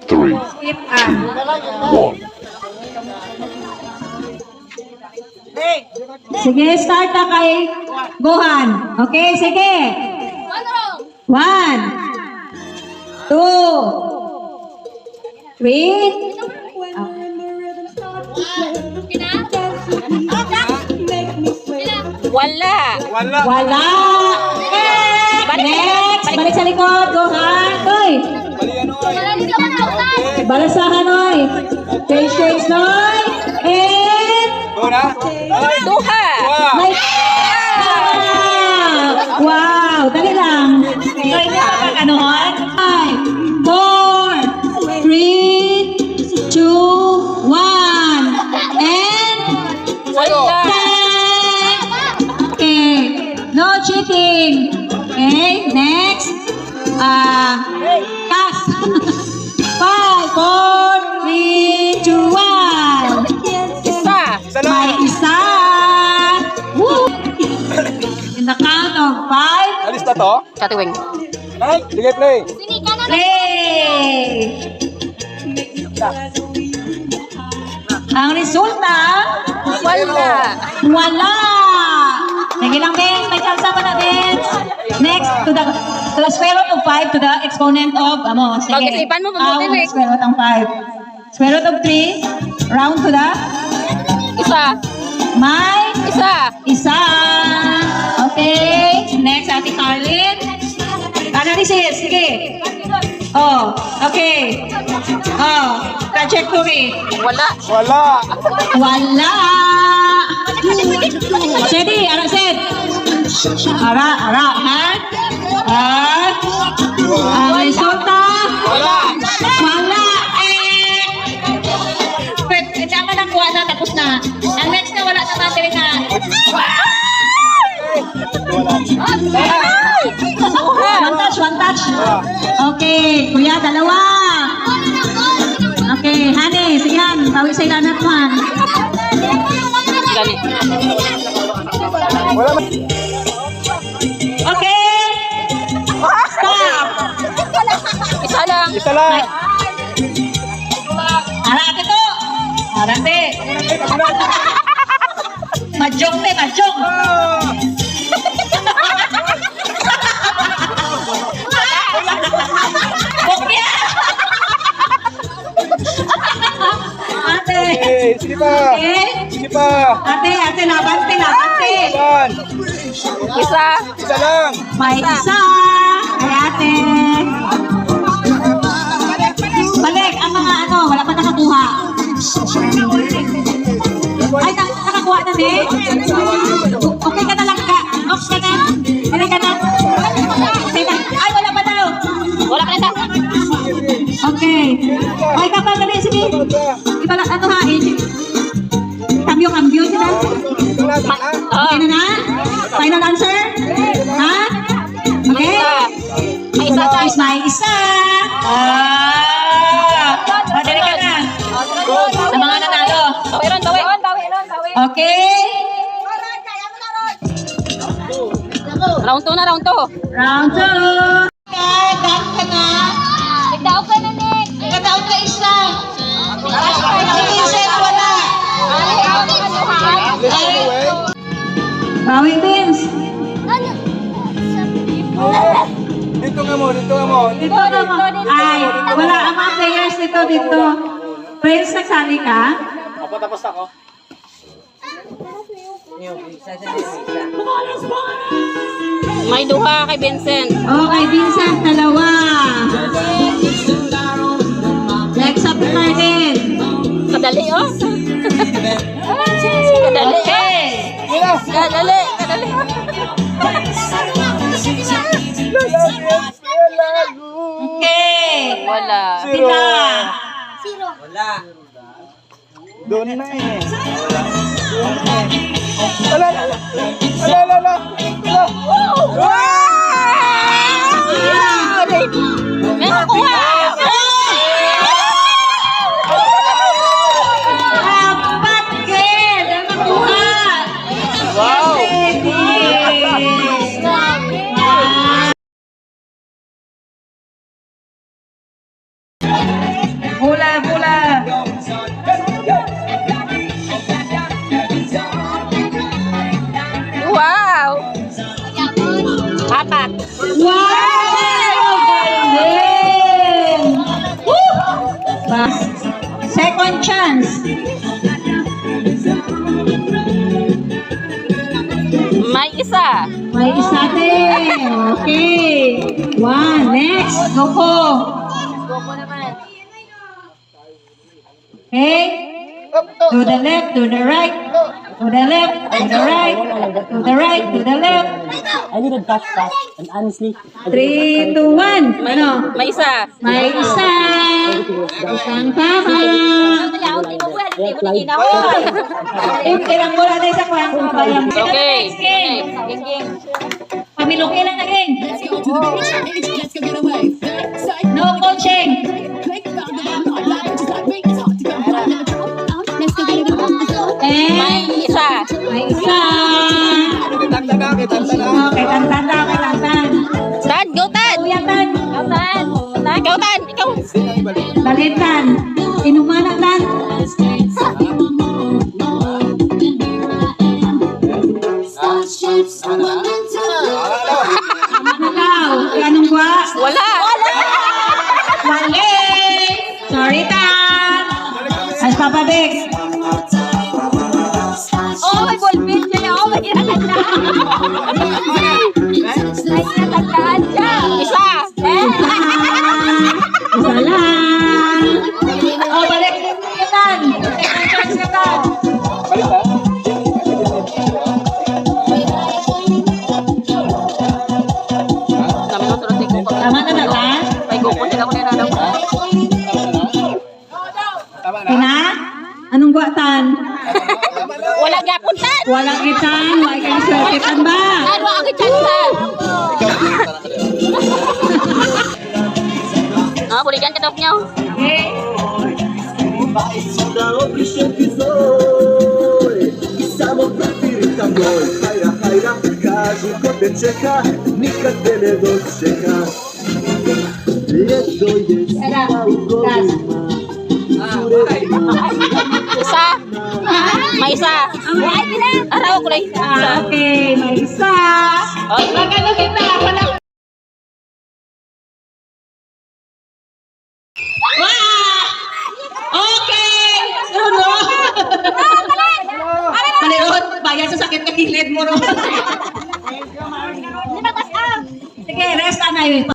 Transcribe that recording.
3, Skip an. 1. Sige, start na kay Gohan. Okay, sige. 1, 2, 3. Wala. Wala. Next. Balik sa likod. Gohan. Toy. Balasahan, Noy. Patience, Noy. And... Duha. May... Wow. Dali lang. Noy, hindi pa pag-anuhan. 5, 4, 3, 2, 1. And... Wala. Okay. No cheating. Okay. Next. Cast. 5, 4, 3, 2, 1. Isa. May isa. Woo! In the count of 5. Alis na to? Katiwing. Ay, sige, play. Play. Ang resulta, Wala. wala. Sige lang, Ben. May chance pa na, Ben. Next, to the square root of 5 to the exponent of, sige. Pag-isipan mo, mabuti, Vic. Square root ng 5. Square root of 3, round to the, Isa. may Isa. isa. Okay. Next, Ate Carlin. Analysis. Sige. Oh, okay. Oh, trajectory. Wala. Wala. Wala. Sedi, ara sed. Ara, ha? Ang resulta? Wala. Wala. Tama na, kuha na, tapos na. Ang next na wala na battery na. One touch. Okay, kuya, dalawa. Okay, honey, sige han, tawag sa ilanat mo han. Ganit. Wala. Okay. Stop. Isa lang. Isa lang. Arate to. Arate. Majong te, majong. Bokya. Ate. Okay, sige pa. Okay. Sige pa. Ate, labante. Ilan? Isa. Isa lang. May isa. Ay, ate. Balik, ang mga wala pa nakakuha. Ay, nakakuha na din. Okay ka na lang ka. Off ka na. Dali ka na. Okay na. Ay, wala pa daw. Wala ka na. Okay. Okay ka pa, dali. Sige. Ibala, Cambio sila. Okay na na? Final answer? Ha? Okay? May isa. Guys, may isa. Dali ka na. Sa mga nanalo. Bawi. Okay. Round 2 na, round 2. Round 2. Down ka na. Nagdaog ka na, Nick. Nagdaon ka isa. Vincent, wala. Bawi, Vince. Dito nga mo. Dito naman. Ay, wala ang mga players dito. Prince, nagsali ka? Tapos ako. May duha kay Vincent. Okay, Vincent, dalawa. Next up, Martin. Kadali, oh. Kadali. Okay. Kadali. Okay. Wala. Sila. Doon na eh. Ala. May nakuha. Apat, Gred. Ang nakuha. Wow. Second chance. May isa. May isa din. Okay. One. Next. Go po. Okay. To the left, to the right. To the left, to the right. To the right, to the left. I needed that fast, and honestly, 3, 2, 1. Ano? May isa. May isa. Isang tama. Ilang bola na isa kwa. Okay. Pamiluki lang na rin. No coaching. May isa. May isa. Tanda Okay, tanda, tan. Tan, go Tan. Kuya tan. Ikaw Tan. Ikaw. Balitan. Inumana tan. Ano daw? Anong gwa? Wala. Mali! Sorry, tan. As Papa Bex. Oh, may ballpen siya. Oh, may kinatandaan. May kinatandaan siya. Isa. Isa lang. Oh, balik din niyo tan. Second chance na tan. Kami mo tulad ko. Tama na na tan? May kuko sila ko nila daw. Tama na. Ina? Anong gwa tan? Wala gyapon Tan. Walang itan. Wala kang sertitan ba? Tan, wala ka chance. Ah, bulikan ka daw niyo. Okay. Tara, last. Isa. May isa. Araw ko lang. Ah, okay, may isa. Okay. Magano kita? Wala. Wow! Okay! Ano? Paliot, bayan sa sakit ka kilid mo ron. Sige, rest na yun.